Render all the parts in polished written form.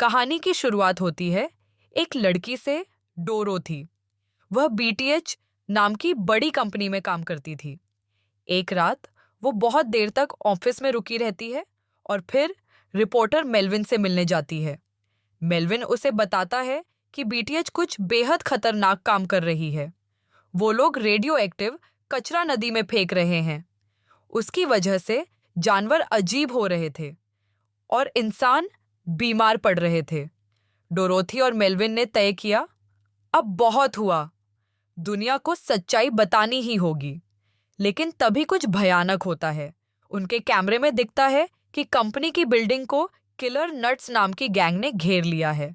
कहानी की शुरुआत होती है एक लड़की से, डोरोथी। वह बीटीएच नाम की बड़ी कंपनी में काम करती थी। एक रात वो बहुत देर तक ऑफिस में रुकी रहती है और फिर रिपोर्टर मेल्विन से मिलने जाती है। मेल्विन उसे बताता है कि बीटीएच कुछ बेहद खतरनाक काम कर रही है। वो लोग रेडियो एक्टिव कचरा नदी में फेंक रहे हैं। उसकी वजह से जानवर अजीब हो रहे थे और इंसान बीमार पड़ रहे थे। डोरोथी और मेल्विन ने तय किया, अब बहुत हुआ, दुनिया को सच्चाई बतानी ही होगी। लेकिन तभी कुछ भयानक होता है। उनके कैमरे में दिखता है कि कंपनी की बिल्डिंग को किलर नट्स नाम की गैंग ने घेर लिया है।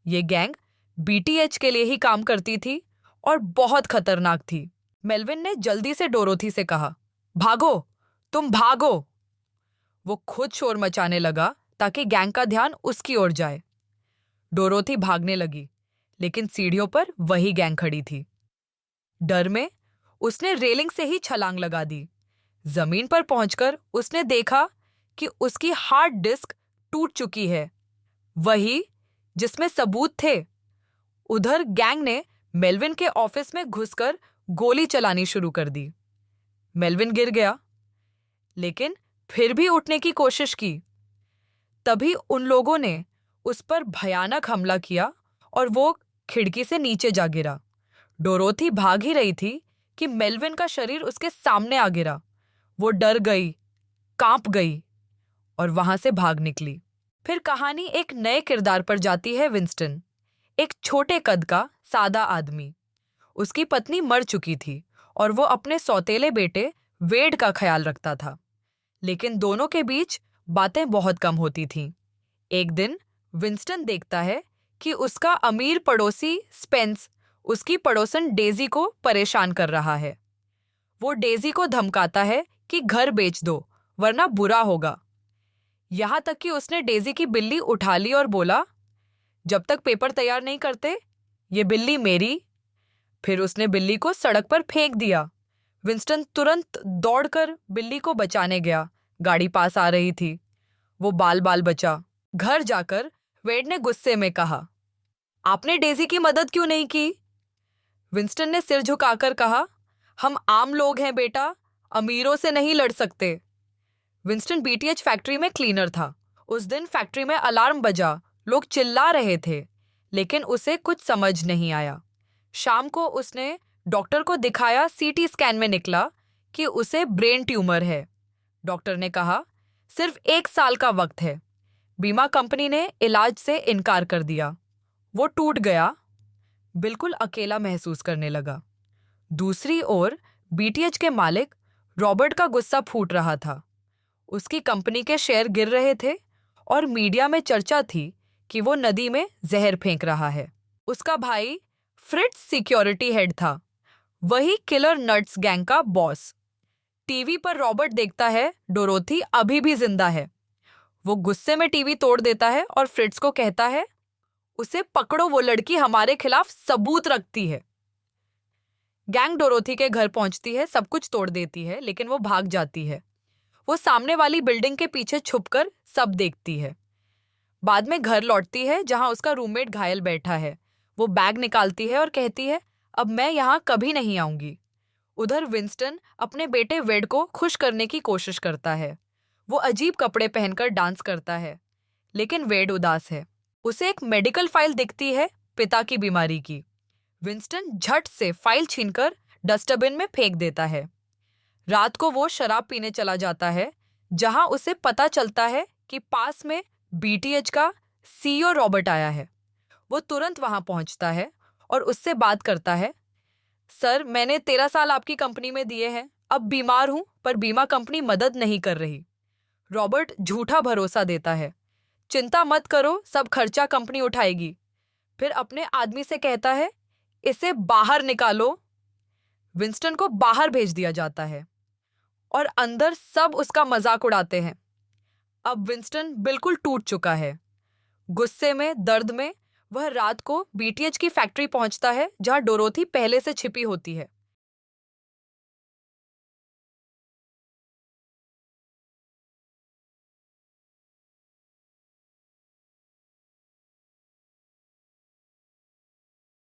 ये गैंग बीटीएच के लिए ही काम करती थी और बहुत खतरनाक थी। मेल्विन ने जल्दी से डोरोथी से कहा, भागो, तुम भागो। वो खुद शोर मचाने लगा ताकि गैंग का ध्यान उसकी ओर जाए। डोरोथी भागने लगी, लेकिन सीढ़ियों पर वही गैंग खड़ी थी। डर में उसने रेलिंग से ही छलांग लगा दी। जमीन पर पहुंचकर उसने देखा कि उसकी हार्ड डिस्क टूट चुकी है, वही जिसमें सबूत थे। उधर गैंग ने मेल्विन के ऑफिस में घुसकर गोली चलानी शुरू कर दी। मेल्विन गिर गया, लेकिन फिर भी उठने की कोशिश की। तभी उन लोगों ने उस पर भयानक हमला किया और वो खिड़की से नीचे जा गिरा। डोरोथी भाग ही रही थी कि मेल्विन का शरीर उसके सामने आ गिरा। वो डर गई, कांप गई और वहां से भाग निकली। फिर कहानी एक नए किरदार पर जाती है। विंस्टन, एक छोटे कद का सादा आदमी। उसकी पत्नी मर चुकी थी और वो अपने सौतेले बेटे वेड का ख्याल रखता था, लेकिन दोनों के बीच बातें बहुत कम होती थीं। एक दिन विंस्टन देखता है कि उसका अमीर पड़ोसी स्पेंस उसकी पड़ोसन डेजी को परेशान कर रहा है। वो डेजी को धमकाता है कि घर बेच दो वरना बुरा होगा। यहाँ तक कि उसने डेजी की बिल्ली उठा ली और बोला, जब तक पेपर तैयार नहीं करते ये बिल्ली मेरी। फिर उसने बिल्ली को सड़क पर फेंक दिया। विंस्टन तुरंत दौड़कर बिल्ली को बचाने गया। गाड़ी पास आ रही थी। वो बाल बाल बचा। घर जाकर वेड ने गुस्से में कहा, आपने डेजी की मदद क्यों नहीं की? विंस्टन ने सिर झुकाकर कहा, हम आम लोग हैं बेटा, अमीरों से नहीं लड़ सकते। विंस्टन बीटीएच फैक्ट्री में क्लीनर था। उस दिन फैक्ट्री में अलार्म बजा, लोग चिल्ला रहे थे, लेकिन उसे कुछ समझ नहीं आया। शाम को उसने डॉक्टर को दिखाया। सीटी स्कैन में निकला कि उसे ब्रेन ट्यूमर है। डॉक्टर ने कहा, सिर्फ 1 साल का वक्त है। बीमा कंपनी ने इलाज से इनकार कर दिया। वो टूट गया, बिल्कुल अकेला महसूस करने लगा। दूसरी ओर बीटीएच के मालिक रॉबर्ट का गुस्सा फूट रहा था। उसकी कंपनी के शेयर गिर रहे थे और मीडिया में चर्चा थी कि वो नदी में जहर फेंक रहा है। उसका भाई फ्रिट्ज सिक्योरिटी हेड था, वही किलर नट्स गैंग का बॉस। टीवी पर रॉबर्ट देखता है डोरोथी अभी भी जिंदा है। वो गुस्से में टीवी तोड़ देता है और फ्रिट्ज को कहता है, उसे पकड़ो, वो लड़की हमारे खिलाफ सबूत रखती है। गैंग डोरोथी के घर पहुंचती है, सब कुछ तोड़ देती है, लेकिन वो भाग जाती है। वो सामने वाली बिल्डिंग के पीछे छुपकर सब देखती है। बाद में घर लौटती है जहां उसका रूममेट घायल बैठा है। वो बैग निकालती है और कहती है, अब मैं यहाँ कभी नहीं आऊंगी। उधर विंस्टन अपने बेटे वेड को खुश करने की कोशिश करता है। वो अजीब कपड़े पहनकर डांस करता है, लेकिन वेड उदास है। उसे एक मेडिकल फाइल दिखती है, पिता की बीमारी की। विंस्टन झट से फाइल छीनकर डस्टबिन में फेंक देता है। रात को वो शराब पीने चला जाता है, जहां उसे पता चलता है कि पास में बीटीएच का सीईओ रॉबर्ट आया है। वो तुरंत वहां पहुंचता है और उससे बात करता है, सर, मैंने 13 साल आपकी कंपनी में दिए हैं, अब बीमार हूं पर बीमा कंपनी मदद नहीं कर रही। रॉबर्ट झूठा भरोसा देता है, चिंता मत करो, सब खर्चा कंपनी उठाएगी। फिर अपने आदमी से कहता है, इसे बाहर निकालो। विंस्टन को बाहर भेज दिया जाता है और अंदर सब उसका मजाक उड़ाते हैं। अब विंस्टन बिल्कुल टूट चुका है। गुस्से में, दर्द में वह रात को बीटीएच की फैक्ट्री पहुंचता है जहां डोरोथी पहले से छिपी होती है।